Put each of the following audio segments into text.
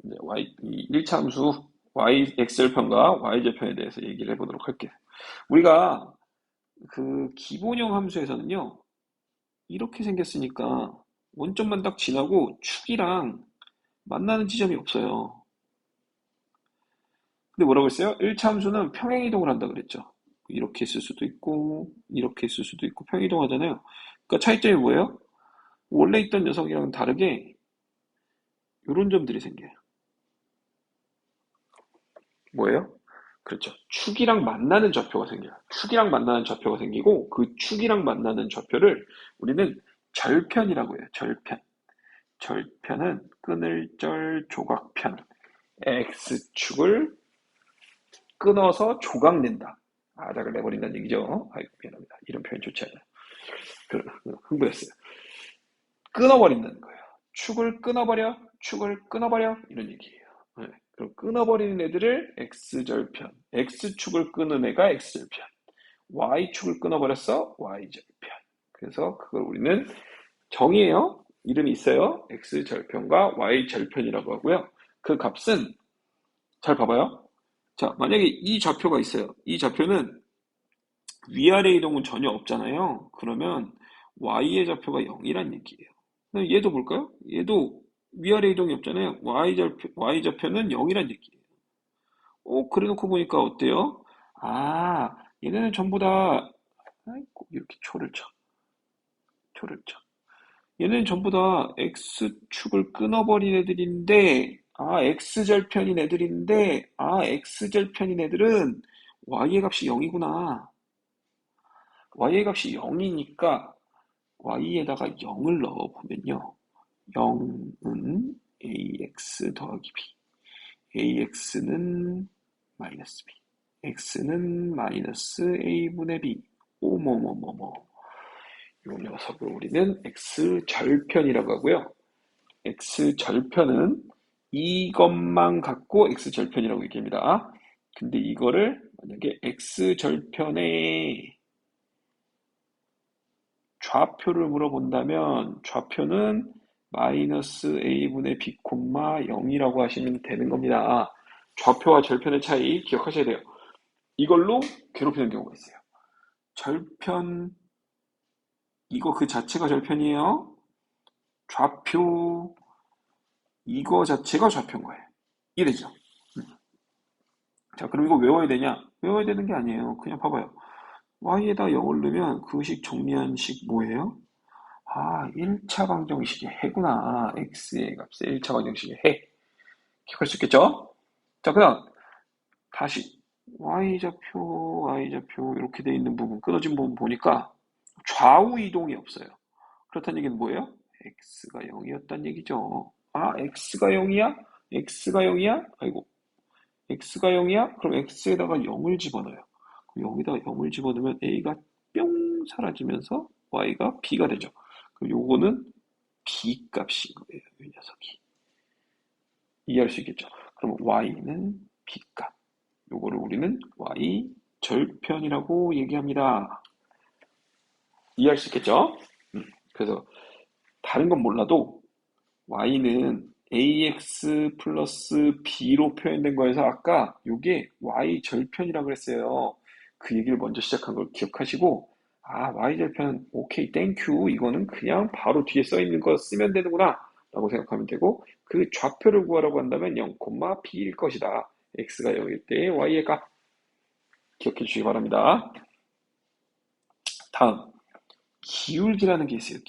이제 이 1차 함수 x절편과 y절편에 대해서 얘기를 해보도록 할게요. 우리가 그 기본형 함수에서는요, 이렇게 생겼으니까 원점만 딱 지나고 축이랑 만나는 지점이 없어요. 근데 뭐라고 했어요? 1차 함수는 평행이동을 한다 그랬죠. 이렇게 쓸 수도 있고, 이렇게 쓸 수도 있고, 평행이동 하잖아요. 그러니까 차이점이 뭐예요? 원래 있던 녀석이랑은 다르게 이런 점들이 생겨요. 뭐예요? 그렇죠. 축이랑 만나는 좌표가 생겨요. 축이랑 만나는 좌표가 생기고 그 축이랑 만나는 좌표를 우리는 절편이라고 해요. 절편. 절편은 끊을 절 조각편. X축을 끊어서 조각낸다. 아작을 내버린다는 얘기죠. 아이고, 미안합니다. 이런 표현 좋지 않아요. 흥분했어요. 끊어버린다는 거예요. 축을 끊어버려. 이런 얘기예요. 네. 그럼 끊어버리는 애들을 X절편. X축을 끊은 애가 X절편. Y축을 끊어버렸어. Y절편. 그래서 그걸 우리는 정의해요. 이름이 있어요. X절편과 Y절편이라고 하고요. 그 값은 잘 봐봐요. 자, 만약에 이 좌표가 있어요. 이 좌표는 위아래 이동은 전혀 없잖아요. 그러면 Y의 좌표가 0이란 얘기예요. 그럼 얘도 볼까요? 얘도 위아래 이동이 없잖아요. Y좌표는 0이란 얘기예요. 그래 놓고 보니까 어때요? 아, 얘네는 전부 다, 아이고, 이렇게 초를 쳐. 얘네는 전부 다 X축을 끊어버린 애들인데, X절편인 애들은 Y의 값이 0이구나. Y의 값이 0이니까 Y에다가 0을 넣어보면요. 0은 AX 더하기 B. AX는 마이너스 B. X는 마이너스 A분의 B. 오뭐뭐뭐뭐. 이 녀석을 우리는 X절편이라고 하고요. X절편은 이것만 갖고 X절편이라고 얘기합니다. 근데 이거를 만약에 X절편의 좌표를 물어본다면 좌표는 마이너스 a분의 b, 0이라고 하시면 되는 겁니다. 좌표와 절편의 차이 기억하셔야 돼요. 이걸로 괴롭히는 경우가 있어요. 절편, 이거 그 자체가 절편이에요. 좌표, 이거 자체가 좌표인 거예요. 이래죠. 자, 그럼 이거 외워야 되냐? 외워야 되는 게 아니에요. 그냥 봐봐요. y에다 0을 넣으면 그 식 정리한 식 뭐예요? 1차 방정식의 해구나. x의 값의 1차 방정식의 해. 기억할 수 있겠죠? 자, 그 다음, 다시, y좌표, 이렇게 돼 있는 부분, 끊어진 부분 보니까 좌우 이동이 없어요. 그렇다는 얘기는 뭐예요? x가 0이었단 얘기죠. x가 0이야? x가 0이야? 아이고, x가 0이야? 그럼 x에다가 0을 집어넣어요. 그럼 여기다가 0을 집어넣으면 a가 뿅 사라지면서 y가 b가 되죠. 그럼 요거는 b 값인 거예요, 이 녀석이. 이해할 수 있겠죠? 그럼 y는 b값. 요거를 우리는 y 절편이라고 얘기합니다. 이해할 수 있겠죠? 그래서 다른 건 몰라도 y는 ax 플러스 b로 표현된 거여서 아까 요게 y 절편이라고 그랬어요. 그 얘기를 먼저 시작한 걸 기억하시고 y 절편 오케이 땡큐 이거는 그냥 바로 뒤에 써 있는 거 쓰면 되는구나 라고 생각하면 되고 그 좌표를 구하라고 한다면 0, b일 것이다. x가 0일 때 y의 값 기억해 주시기 바랍니다. 다음 기울기라는 게 있어요.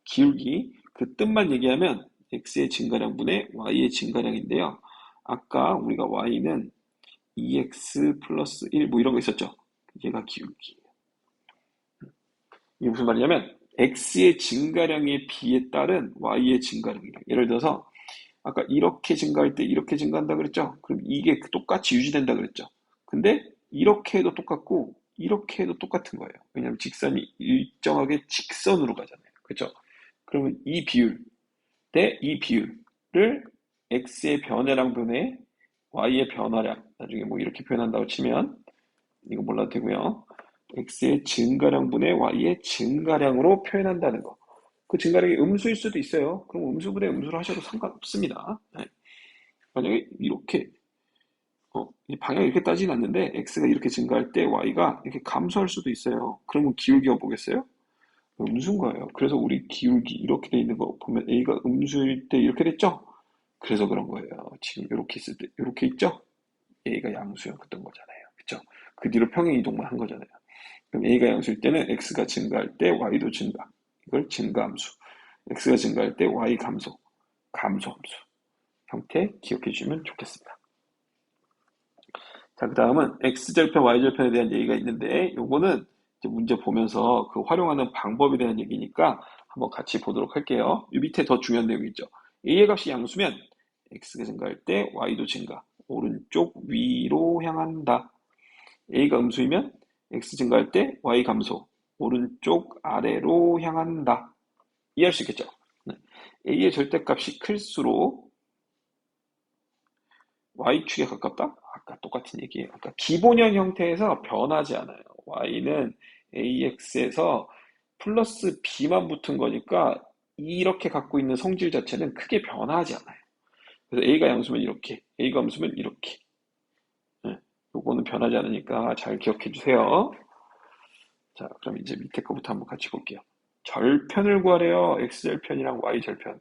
기울기 그 뜻만 얘기하면 x의 증가량분의 y의 증가량인데요. 아까 우리가 y는 2x 플러스 1 뭐 이런 거 있었죠. 얘가 기울기예요. 이게 무슨 말이냐면 x의 증가량의 비에 따른 y의 증가량이에요. 예를 들어서 아까 이렇게 증가할 때 이렇게 증가한다 그랬죠. 그럼 이게 똑같이 유지된다 그랬죠. 근데 이렇게 해도 똑같고 이렇게 해도 똑같은 거예요. 왜냐하면 직선이 일정하게 직선으로 가잖아요. 그렇죠? 그러면 이 비율 대 이 비율을 x의 변화량 분의 y의 변화량 나중에 뭐 이렇게 표현한다고 치면 이거 몰라도 되고요. x의 증가량분의 y의 증가량으로 표현한다는 거. 그 증가량이 음수일 수도 있어요. 그럼 음수분의 음수로 하셔도 상관없습니다. 네. 만약에 이렇게 이 방향이 이렇게 따지는 않는데 x가 이렇게 증가할 때 y가 이렇게 감소할 수도 있어요. 그러면 기울기가 뭐겠어요? 음수인 거예요. 그래서 우리 기울기 이렇게 돼 있는 거 보면 a가 음수일 때 이렇게 됐죠? 그래서 그런 거예요. 지금 이렇게 있을 때 이렇게 있죠? a가 양수였던 거잖아요. 그쵸? 그 뒤로 평행 이동만 한 거잖아요. 그럼 a가 양수일 때는 x가 증가할 때 y도 증가. 이걸 증가함수. x가 증가할 때 y 감소. 감소함수. 형태 기억해 주시면 좋겠습니다. 자, 그 다음은 x절편, y절편에 대한 얘기가 있는데 요거는 이제 문제 보면서 그 활용하는 방법에 대한 얘기니까 한번 같이 보도록 할게요. 이 밑에 더 중요한 내용이 있죠. a의 값이 양수면 x가 증가할 때 y도 증가. 오른쪽 위로 향한다. a가 음수이면 x 증가할 때 y 감소. 오른쪽 아래로 향한다. 이해할 수 있겠죠? 네. a의 절대값이 클수록 y축에 가깝다? 아까 똑같은 얘기예요. 아까 기본형 형태에서 변하지 않아요. y는 ax에서 플러스 b만 붙은 거니까 이렇게 갖고 있는 성질 자체는 크게 변하지 않아요. 그래서 a가 양수면 이렇게, a가 음수면 이렇게. 네, 요거는 변하지 않으니까 잘 기억해 주세요. 자, 그럼 이제 밑에 거부터 한번 같이 볼게요. 절편을 구하래요. x절편이랑 y절편.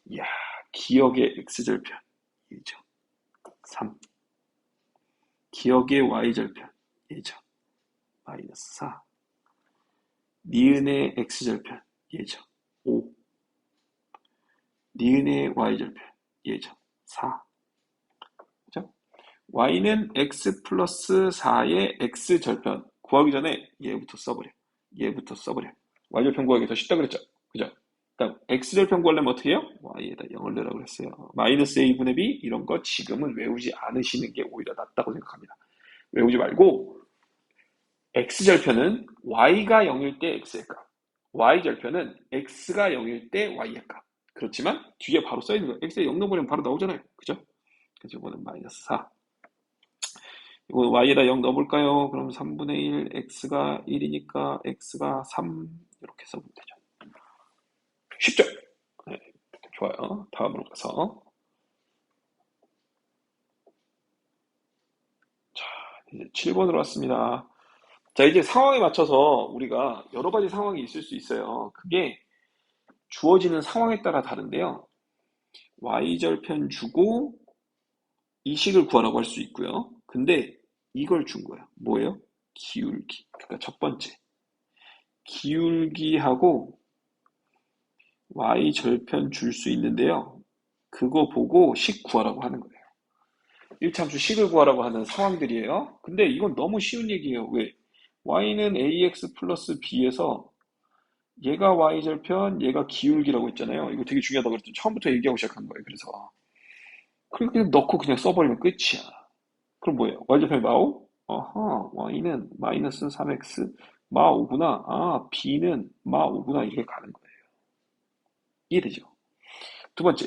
이야, 기억의 x절편. 1죠. 3. 기억의 y절편 1죠. 마이너스 4. 니은의 x절편 예죠. 5. 니은의 y절편 예죠. 4. 그죠? y는 x 플러스 4의 x절편 구하기 전에 얘부터 써버려. 얘부터 써버려. y절편 구하기 더 쉽다 그랬죠. 그죠? 그다음 x절편 구하려면 어떻게 해요? y에다 0을 넣으라고 그랬어요. 마이너스 a분의 b 이런 거 지금은 외우지 않으시는 게 오히려 낫다고 생각합니다. 외우지 말고 x절편은 y가 0일 때 x의 값, y절편은 x가 0일 때 y의 값. 그렇지만 뒤에 바로 써있는 거예요. x에 0 넣어버리면 바로 나오잖아요. 그죠? 그래서 이거는 마이너스 4. 이거 y에다 0 넣어볼까요? 그럼 3분의 1, x가 1이니까 x가 3 이렇게 써보면 되죠. 쉽죠? 네, 좋아요. 다음으로 가서 자, 이제 7번으로 왔습니다. 자, 이제 상황에 맞춰서 우리가 여러 가지 상황이 있을 수 있어요. 그게 주어지는 상황에 따라 다른데요. y절편 주고 이 식을 구하라고 할 수 있고요. 근데 이걸 준 거예요. 뭐예요? 기울기. 그러니까 첫 번째. 기울기하고 y절편 줄 수 있는데요. 그거 보고 식 구하라고 하는 거예요. 1차함수 식을 구하라고 하는 상황들이에요. 근데 이건 너무 쉬운 얘기예요. 왜? y는 ax 플러스 b에서 얘가 y절편, 얘가 기울기라고 했잖아요. 이거 되게 중요하다고 그랬죠. 처음부터 얘기하고 시작한 거예요. 그래서 그냥 넣고 그냥 써버리면 끝이야. 그럼 뭐예요? y절편이 마5? 어허, y는 마이너스 3x 마5구나. 아, b는 마5구나. 이게 가는 거예요. 이해되죠? 두 번째,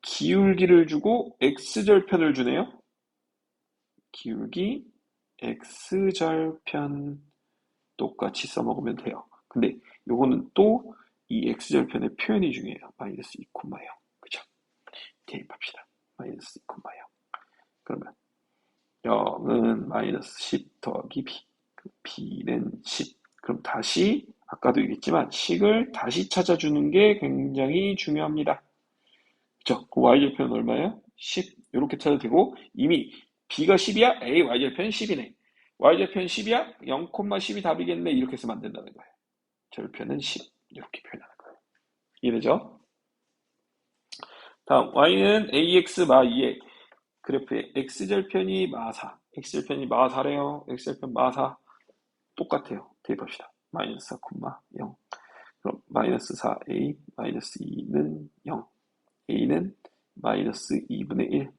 기울기를 주고 x절편을 주네요. 기울기, x절편 똑같이 써먹으면 돼요. 근데 요거는 또 이 x절편의 표현이 중요해요. 마이너스 2, 0. 그죠? 대입합시다. 마이너스 2, 0. 그러면 0은 마이너스 10 더하기 b. b는 10. 그럼 다시 아까도 얘기했지만 식을 다시 찾아주는 게 굉장히 중요합니다. 그죠? 그 y절편은 얼마예요? 10. 이렇게 찾아도 되고 이미 b가 10이야? a y절편 10이네. y절편 10이야? 0,10이 답이겠네. 이렇게 해서 만든다는 거예요. 절편은 10. 이렇게 표현하는 거예요. 이해되죠? 다음 y는 ax 마 2의 그래프의 x절편이 마4. x절편이 마4래요. x절편 마4. 똑같아요. 대입합시다. 마이너스 4, 0. 그럼 마이너스 4a 마이너스 2는 0. a는 마이너스 2분의 1.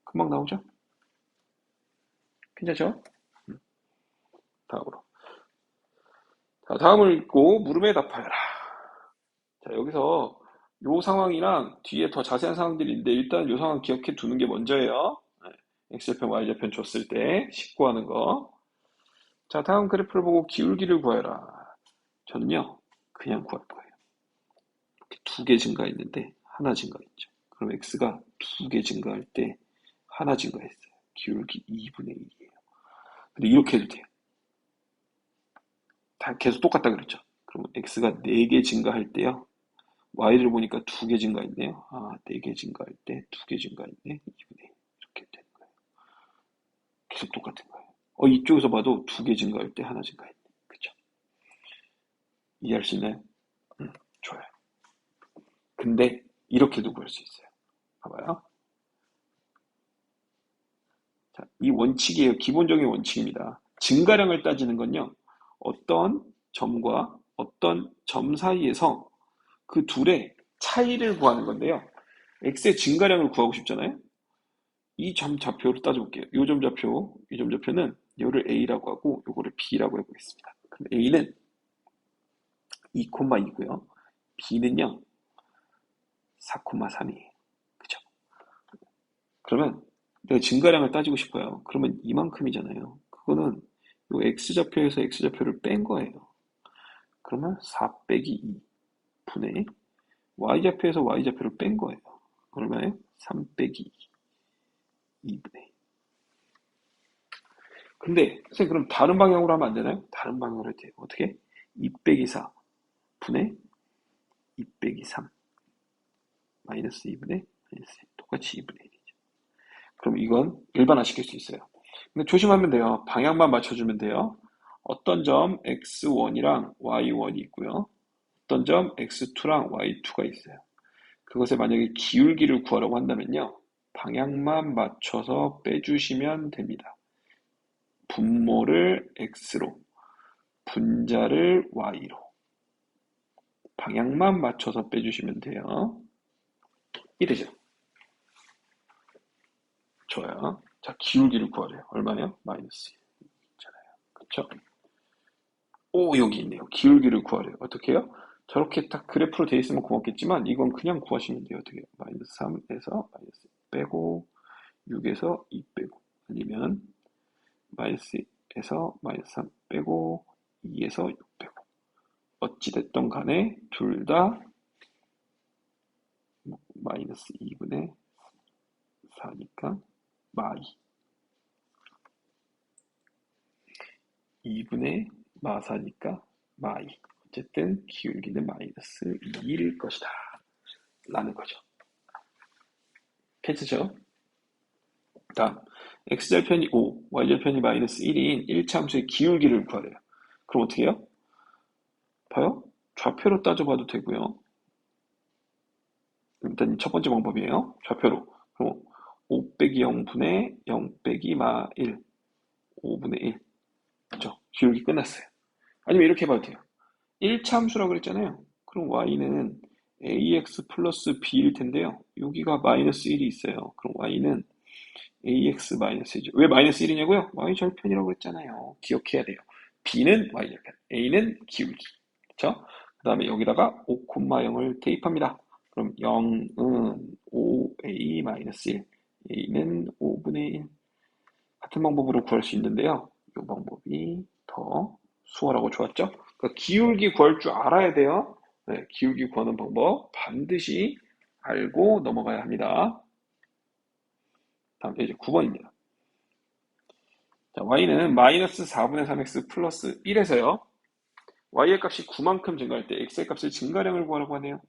금방 나오죠? 괜찮죠? 다음으로. 자, 다음을 읽고 물음에 답하여라. 자, 여기서 요 상황이랑 뒤에 더 자세한 상황들이 있는데 일단 요 상황 기억해 두는 게 먼저예요. x절편, y절편 줬을 때 식구하는 거. 자, 다음 그래프를 보고 기울기를 구해라. 저는요, 그냥 구할 거예요. 이렇게 두 개 증가했는데 하나 증가했죠. 그럼 x가 2개 증가할 때 하나 증가했어요. 기울기 2분의 1이에요. 근데 이렇게 해도 돼요. 다 계속 똑같다 그랬죠. 그러면 x가 4개 증가할 때요. y를 보니까 2개 증가했네요. 아, 4개 증가할 때 2개 증가했네. 2분의 1. 이렇게 되는 거예요. 계속 똑같은 거예요. 이쪽에서 봐도 2개 증가할 때 하나 증가했네. 그쵸? 이해할 수 있나요? 좋아요. 근데 이렇게도 구할 수 있어요. 봐봐요. 자, 이 원칙이에요. 기본적인 원칙입니다. 증가량을 따지는 건요. 어떤 점과 어떤 점 사이에서 그 둘의 차이를 구하는 건데요. x의 증가량을 구하고 싶잖아요. 이 점 좌표로 따져볼게요. 이 점 좌표, 이 점 좌표는 이거를 a라고 하고 이거를 b라고 해보겠습니다. 그럼 a는 2,2고요. b는요 4,3이에요. 그죠? 그러면 내가 증가량을 따지고 싶어요. 그러면 이만큼이잖아요. 그거는 이 x좌표에서 x좌표를 뺀 거예요. 그러면 4 빼기 2 분의 y좌표에서 y좌표를 뺀 거예요. 얼마예요? 3 빼기 2분의 1. 근데 선생님 그럼 다른 방향으로 하면 안 되나요? 다른 방향으로 해도 돼요. 어떻게? 2 빼기 4 분의 2 빼기 3 마이너스 2분의 마이너스 1. 똑같이 2분의 1이죠. 그럼 이건 일반화시킬 수 있어요. 근데 조심하면 돼요. 방향만 맞춰주면 돼요. 어떤 점 x1이랑 y1이 있고요. 어떤 점 x2랑 y2가 있어요. 그것에 만약에 기울기를 구하라고 한다면요. 방향만 맞춰서 빼주시면 됩니다. 분모를 x로, 분자를 y로. 방향만 맞춰서 빼주시면 돼요. 이래죠. 좋아요. 자, 기울기를 구하래요. 얼마네요? 마이너스 1. 있잖아요. 그쵸? 오, 여기 있네요. 기울기를 구하래요. 어떻게 해요? 저렇게 딱 그래프로 돼 있으면 고맙겠지만 이건 그냥 구하시면 돼요. 어떻게 해요? 마이너스 3에서 마이너스 1 빼고 6에서 2 빼고 아니면 마이너스에서 마이너스 3 빼고 2에서 6 빼고 어찌됐든 간에 둘 다 마이너스 2분의 4니까 마이 2분의 마사니까 마이 어쨌든 기울기는 마이너스 2일 것이다 라는 거죠. 괜찮죠? 다음 x절편이 5, y절편이 마이너스 1인 1차함수의 기울기를 구하래요. 그럼 어떻게 해요? 봐요. 좌표로 따져봐도 되고요. 일단 첫 번째 방법이에요. 좌표로. 그럼 5 빼기 0분의 0 빼기 마 1, 5분의 1. 그죠? 기울기 끝났어요. 아니면 이렇게 해봐도 돼요. 1차 함수라고 그랬잖아요. 그럼 y는 ax 플러스 b일 텐데요. 여기가 마이너스 1이 있어요. 그럼 y는 ax 마이너스 1이죠. 왜 마이너스 1이냐고요? y절편이라고 그랬잖아요. 기억해야 돼요. b는 y절편, a는 기울기. 그쵸? 그 다음에 여기다가 5,0을 대입합니다. 그럼 0은 5a 마이너스 1, a는 5분의 1. 같은 방법으로 구할 수 있는데요. 이 방법이 더 수월하고 좋았죠? 그러니까 기울기 구할 줄 알아야 돼요. 네, 기울기 구하는 방법 반드시 알고 넘어가야 합니다. 다음 이제 9번입니다. 자, y는 마이너스 4분의 3x 플러스 1에서요. y의 값이 9만큼 증가할 때 x의 값의 증가량을 구하라고 하네요.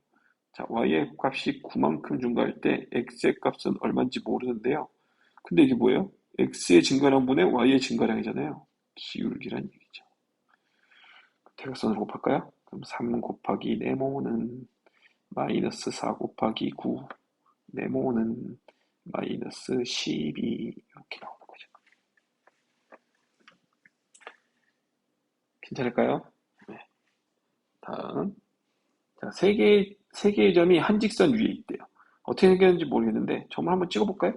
자, y의 값이 9만큼 증가할 때 x의 값은 얼마인지 모르는데요. 근데 이게 뭐예요? x의 증가량분의 y의 증가량이잖아요. 기울기란 얘기죠. 대각선으로 곱할까요? 그럼 3 곱하기 네모는 마이너스 4 곱하기 9, 네모는 마이너스 12 이렇게 나오는 거죠. 괜찮을까요? 네. 다음, 자, 세 개의 점이 한 직선 위에 있대요. 어떻게 생겼는지 모르겠는데 점을 한번 찍어볼까요?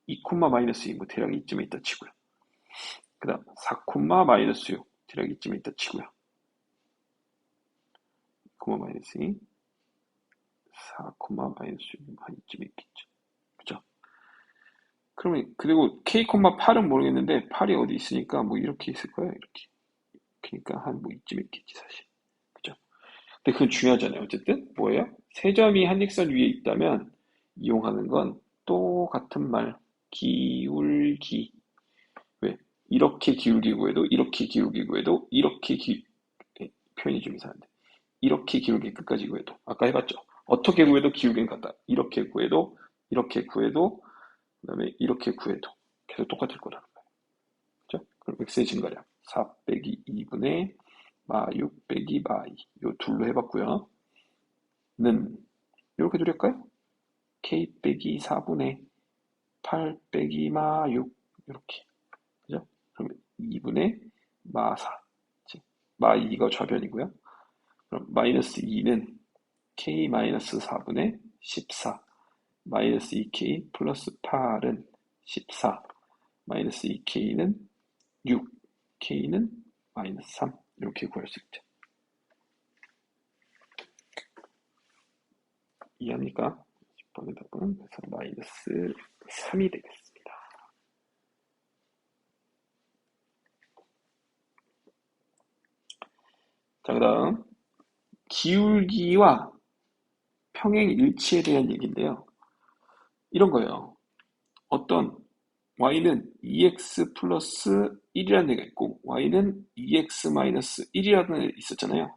2, 마이너스 2, 뭐 대략 이쯤에 있다 치고요. 그 다음 4, 마이너스 6, 대략 이쯤에 있다 치고요. 2, 마이너스 2, 4, 마이너스 6, 한 이쯤에 있겠죠. 그죠? 그러면 그리고 k, 8은 모르겠는데 8이 어디 있으니까 뭐 이렇게 있을 거예요. 이렇게. 그러니까 한 뭐 이쯤에 있겠지 사실. 그죠? 근데 그건 중요하잖아요. 어쨌든 뭐예요? 세 점이 한 직선 위에 있다면 이용하는 건 똑같은 말. 기울기. 왜? 이렇게 기울기 구해도 이렇게 기울기 구해도 표현이 좀 이상한데 이렇게 기울기 끝까지 구해도 아까 해봤죠. 어떻게 구해도 기울기는 같다. 이렇게 구해도 그다음에 이렇게 구해도 계속 똑같을 거라는 거예요. 그죠? 그럼 x의 증가량 4 빼기 2분의 마 6 빼기 마 2. 요 둘로 해봤고요. 는 이렇게 줄일까요? k 빼기 4분의 8 빼기 마 6. 이렇게. 그죠? 그러면 2분의 마 4. 마 2가 좌변이고요. 그럼 마이너스 2는 k 마이너스 4분의 14. 마이너스 2k 플러스 8은 14. 마이너스 2k는 6. k는 마이너스 3. 이렇게 구할 수 있죠. 이해합니까? 10번의 답은 그래서 마이너스 3이 되겠습니다. 자, 그 다음 기울기와 평행 일치에 대한 얘기인데요. 이런 거예요. 어떤 y는 2x 플러스 1이라는 애가 있고 y는 2x 마이너스 1이라는 애 있었잖아요.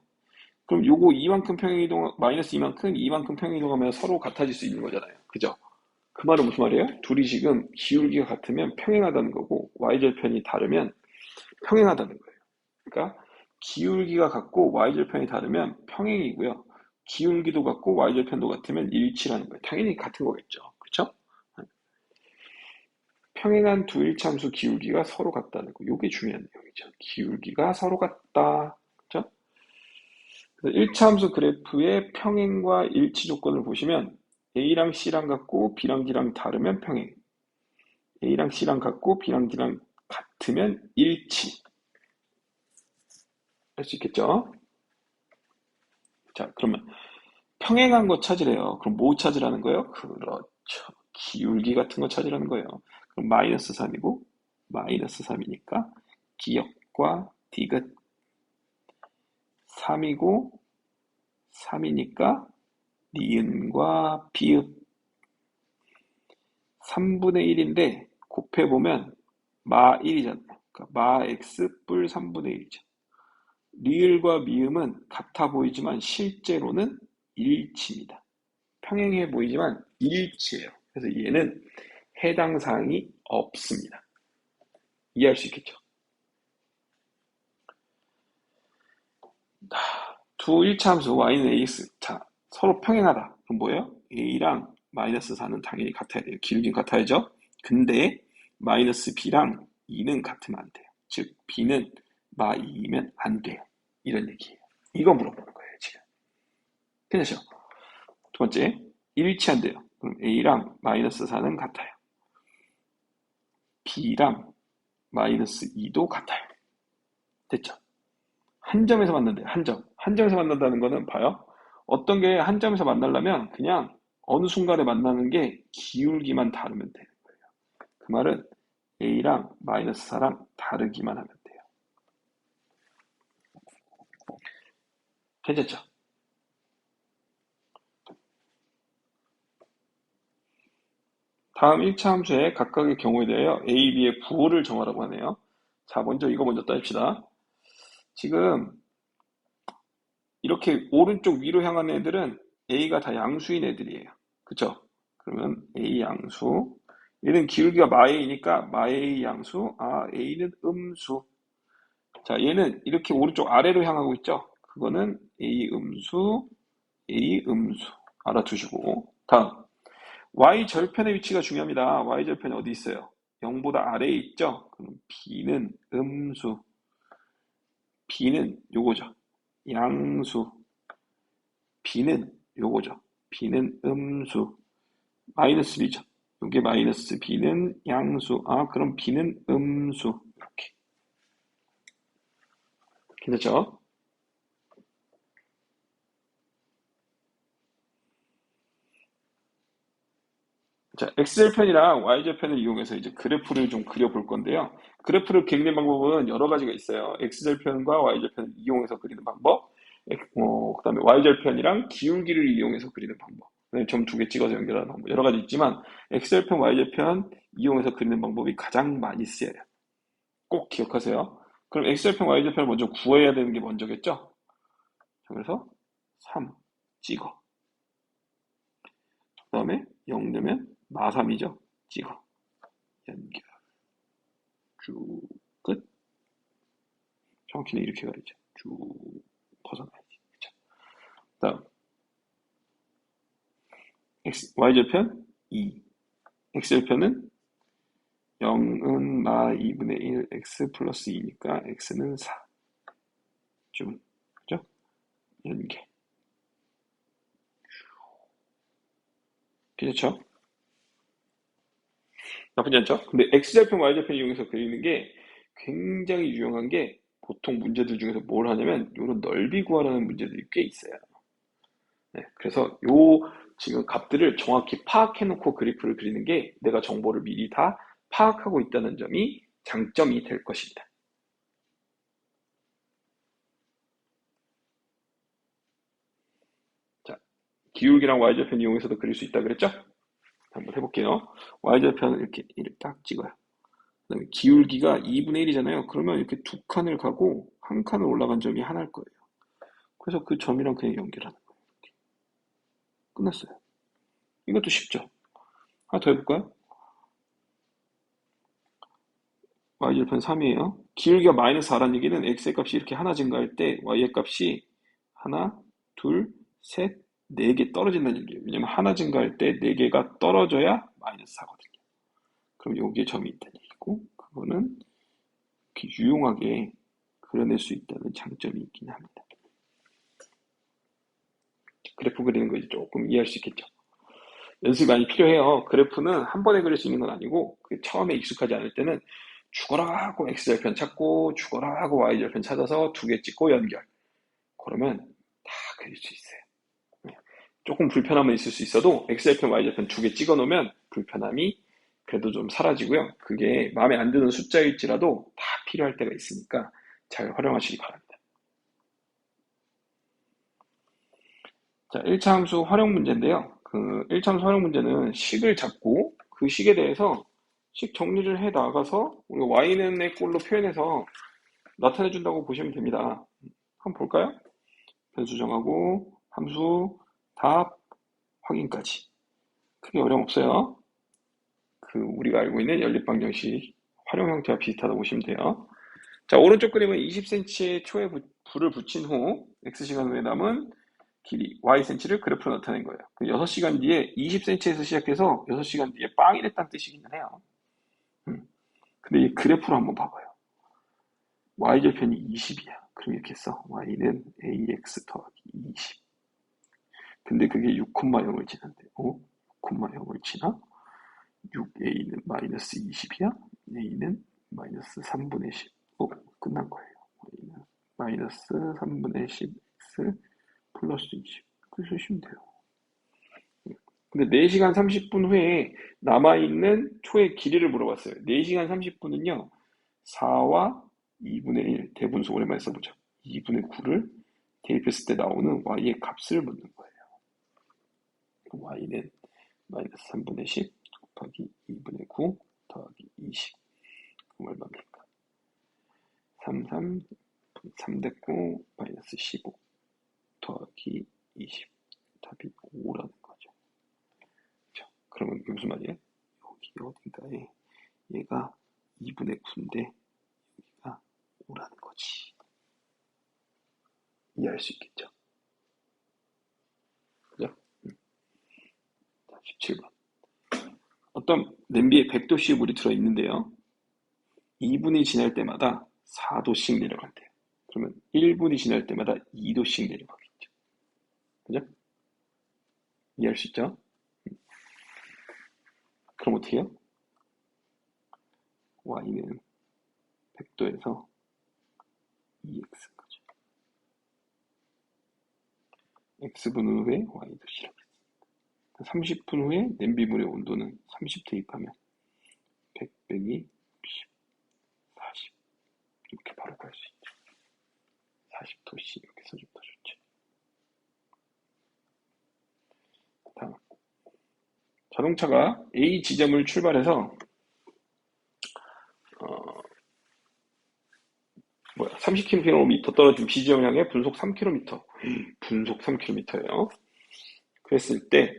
그럼 요거 이만큼 평행이동 마이너스 이만큼 평행이동하면 서로 같아질 수 있는 거잖아요. 그죠? 그 말은 무슨 말이에요? 둘이 지금 기울기가 같으면 평행하다는 거고 y절편이 다르면 평행하다는 거예요. 그러니까 기울기가 같고 y절편이 다르면 평행이고요. 기울기도 같고 y절편도 같으면 일치라는 거예요. 당연히 같은 거겠죠. 그렇죠? 평행한 두 일참수 기울기가 서로 같다는 거. 이게 중요한 내용이죠. 기울기가 서로 같다. 그렇죠? 그래서 일차함수 그래프의 평행과 일치 조건을 보시면 A랑 C랑 같고 B랑 D랑 다르면 평행, A랑 C랑 같고 B랑 D랑 같으면 일치. 할 수 있겠죠? 자, 그러면 평행한 거 찾으래요. 그럼 뭐 찾으라는 거예요? 그렇죠. 기울기 같은 거 찾으라는 거예요. 그럼 마이너스 3이고 마이너스 3이니까 기역과 디귿 3이고 3이니까 니은과 비읍 3분의 1인데 곱해보면 마 1이잖아요. 그러니까 마 x 뿔 3분의 1이죠. 리을과 미음은 같아 보이지만 실제로는 일치입니다. 평행해 보이지만 일치예요. 그래서 얘는 해당 사항이 없습니다. 이해할 수 있겠죠? 두 일차함수 y는 ax. 자, 서로 평행하다. 그럼 뭐예요? a랑 마이너스 4는 당연히 같아야 돼요. 기울기는 같아야죠. 근데 마이너스 b랑 2는 같으면 안 돼요. 즉 b는 마 2이면 안 돼요. 이런 얘기예요. 이거 물어보는 거예요, 지금. 괜찮죠? 두 번째, 일치한대요. 그럼 a랑 마이너스 4는 같아요. b랑 마이너스 2도 같아요. 됐죠? 한 점에서 만난대요. 한 점. 한 점에서 만난다는 거는 봐요. 어떤 게 한 점에서 만나려면 그냥 어느 순간에 만나는 게 기울기만 다르면 되는 거예요. 그 말은 A랑 마이너스 4랑 다르기만 하면 돼요. 괜찮죠? 다음 1차 함수의 각각의 경우에 대하여 A, B의 부호를 정하라고 하네요. 자, 먼저 이거 먼저 따집시다. 지금 이렇게 오른쪽 위로 향하는 애들은 A가 다 양수인 애들이에요. 그쵸? 그러면 A 양수. 얘는 기울기가 마A니까 마A 양수. 아, A는 음수. 자, 얘는 이렇게 오른쪽 아래로 향하고 있죠? 그거는 A 음수, A 음수. 알아두시고. 다음. Y 절편의 위치가 중요합니다. Y 절편이 어디 있어요? 0보다 아래에 있죠? 그럼 B는 음수. B는 요거죠. 양수. B는 요거죠. B는 음수. 마이너스 B죠. 요게 마이너스 B는 양수. 아, 그럼 B는 음수. 이렇게. 괜찮죠? 자, X절편이랑 Y절편을 이용해서 이제 그래프를 좀 그려볼 건데요. 그래프를 그리는 방법은 여러 가지가 있어요. X절편과 Y절편을 이용해서 그리는 방법. 그 다음에 y절편이랑 기울기를 이용해서 그리는 방법. 점 두 개 찍어서 연결하는 방법. 여러 가지 있지만 x절편, y절편 이용해서 그리는 방법이 가장 많이 쓰여요. 꼭 기억하세요. 그럼 x절편, y절편을 먼저 구해야 되는 게 먼저겠죠? 그래서 3 찍어. 그 다음에 0 되면 마3이죠. 찍어. 연결. 쭉 끝. 정확히는 이렇게 가리죠. 쭉 벗어나야지. 그쵸? 다음 y절편 2. x절편은 0은 마 2분의 1 x 플러스 2니까 x는 4. 쭉. 그죠? 연계. 괜찮죠? 나쁘지 않죠? 근데 x절편, y절편 이용해서 그리는 게 굉장히 유용한 게 보통 문제들 중에서 뭘 하냐면 이런 넓이 구하라는 문제들이 꽤 있어요. 네, 그래서 지금 값들을 정확히 파악해 놓고 그래프를 그리는 게 내가 정보를 미리 다 파악하고 있다는 점이 장점이 될 것입니다. 자, 기울기랑 y절편 이용해서도 그릴 수 있다 그랬죠? 한번 해볼게요. y절편을 이렇게 딱 찍어요. 그다음에 기울기가 2분의 1이잖아요. 그러면 이렇게 두 칸을 가고 한 칸을 올라간 점이 하나일 거예요. 그래서 그 점이랑 그냥 연결하는 거예요. 이렇게. 끝났어요. 이것도 쉽죠? 하나 더 해볼까요? y절편 3이에요. 기울기가 마이너스 4라는 얘기는 x의 값이 이렇게 하나 증가할 때 y의 값이 하나, 둘, 셋, 네 개 떨어진다는 얘기예요. 왜냐면 하나 증가할 때 네 개가 떨어져야 마이너스 4거든요. 그럼 여기에 점이 있다는 얘기고 그거는 이렇게 유용하게 그려낼 수 있다는 장점이 있긴 합니다. 그래프 그리는 거 이제 조금 이해할 수 있겠죠. 연습이 많이 필요해요. 그래프는 한 번에 그릴 수 있는 건 아니고 처음에 익숙하지 않을 때는 죽어라 하고 x절편 찾고 죽어라 하고 y절편 찾아서 두 개 찍고 연결. 그러면 다 그릴 수 있어요. 조금 불편함은 있을 수 있어도 x절편, y절편 두 개 찍어 놓으면 불편함이 그래도 좀 사라지고요. 그게 마음에 안 드는 숫자일지라도 다 필요할 때가 있으니까 잘 활용하시기 바랍니다. 자, 1차 함수 활용 문제인데요. 그 1차 함수 활용 문제는 식을 잡고 그 식에 대해서 식 정리를 해 나가서 우리가 y는의 꼴로 표현해서 나타내 준다고 보시면 됩니다. 한번 볼까요? 변수 정하고 함수 답 확인까지. 크게 어려움 없어요. 그 우리가 알고 있는 연립방정식 활용 형태와 비슷하다고 보시면 돼요. 자, 오른쪽 그림은 20cm의 초에 불을 붙인 후 x시간 후에 남은 길이 ycm를 그래프로 나타낸 거예요. 6시간 뒤에 20cm에서 시작해서 6시간 뒤에 빵이 됐다는 뜻이기는 해요. 근데 이 그래프로 한번 봐봐요. y절편이 20이야. 그럼 이렇게 써. y는 ax 더하기 20. 근데 그게 6,0을 지난대. 6,0을 지나? 6a는 마이너스 20이야? a는 마이너스 3분의 10. 끝난 거예요. y는 마이너스 3분의 10x 플러스 20. 그래서 쓰시면 돼요. 근데 4시간 30분 후에 남아있는 초의 길이를 물어봤어요. 4시간 30분은요, 4와 2분의 1 대분수 오랜만에 써보죠. 2분의 9를 대입했을 때 나오는 y의 값을 묻는 거예요. y는 마이너스 3분의 10 곱하기 2분의 9 더하기 20. 그럼 얼마입니까? 3 됐고 마이너스 15 더하기 20. 답이 5라는 거죠. 자, 그러면 이게 무슨 말이에요? 여기 어딘가에 얘가 2분의 9인데 여기가 5라는 거지. 이해할 수 있겠죠? 그죠? 자, 17번. 어떤 냄비에 100도씨의 물이 들어있는데요. 2분이 지날 때마다 4도씩 내려간대요. 그러면 1분이 지날 때마다 2도씩 내려가겠죠. 그죠? 이해할 수 있죠? 그럼 어떻게 해요? y는 100도에서 2x 거죠. x분 후에 y도시라고 했습니다. 30분 후에 냄비물의 온도는 30 대입하면 100 빼기 10, 40 이렇게 바로 구할 수 있죠. 40도씨 이렇게 써주면 더 좋죠. 다음. 자동차가 A 지점을 출발해서 30km 떨어진 B 지점을 향해 분속 3km, 분속 3km예요. 그랬을 때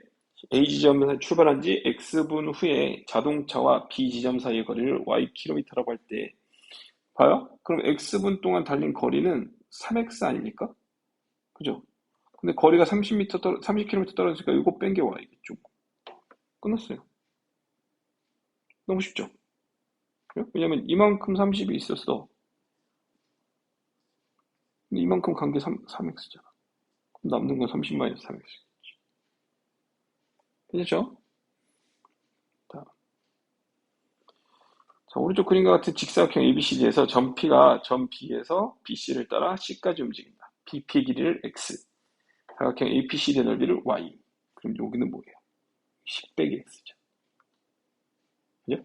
A 지점에서 출발한 지 X분 후에 자동차와 B 지점 사이의 거리를 Ykm라고 할 때, 봐요? 그럼 X분 동안 달린 거리는 3X 아닙니까? 그죠? 근데 거리가 30km 떨어지니까 이거 뺀 게 Y겠죠. 끝났어요. 너무 쉽죠? 왜냐면 이만큼 30이 있었어. 근데 이만큼 간 게 3X잖아. 그럼 남는 건 30-3X. 괜찮죠? 자, 오른쪽 그림과 같은 직사각형 ABCD에서 점 P가 점 B에서 BC를 따라 C까지 움직인다. BP의 길이를 X, 사각형 APCD의 넓이를 Y. 그럼 여기는 뭐예요? 10 빼기 X죠. 그죠?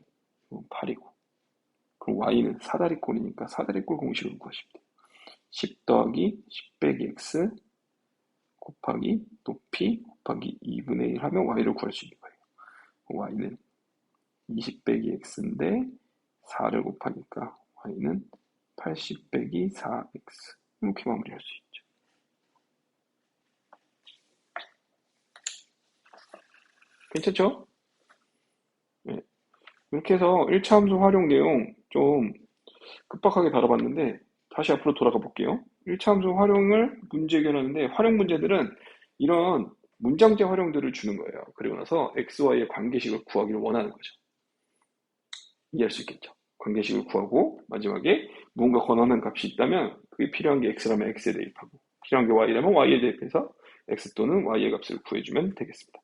8이고. 그럼 Y는 사다리꼴이니까 사다리꼴 공식을 구하시면 돼요. 10 더하기 10 빼기 X 곱하기 높이 곱하기 2분의 1 하면 Y를 구할 수 있는 거예요. Y는 20 빼기 X인데 4를 곱하니까 Y는 80 빼기 4X. 이렇게 마무리할 수 있죠. 괜찮죠? 네. 이렇게 해서 1차 함수 활용 내용 좀 급박하게 다뤄봤는데 다시 앞으로 돌아가 볼게요. 1차 함수 활용을 문제 해결하는데 활용 문제들은 이런 문장제 활용들을 주는 거예요. 그리고 나서 x, y의 관계식을 구하기를 원하는 거죠. 이해할 수 있겠죠. 관계식을 구하고 마지막에 무언가 권하는 값이 있다면 그게 필요한 게 x라면 x에 대입하고 필요한 게 y라면 y에 대입해서 x 또는 y의 값을 구해주면 되겠습니다.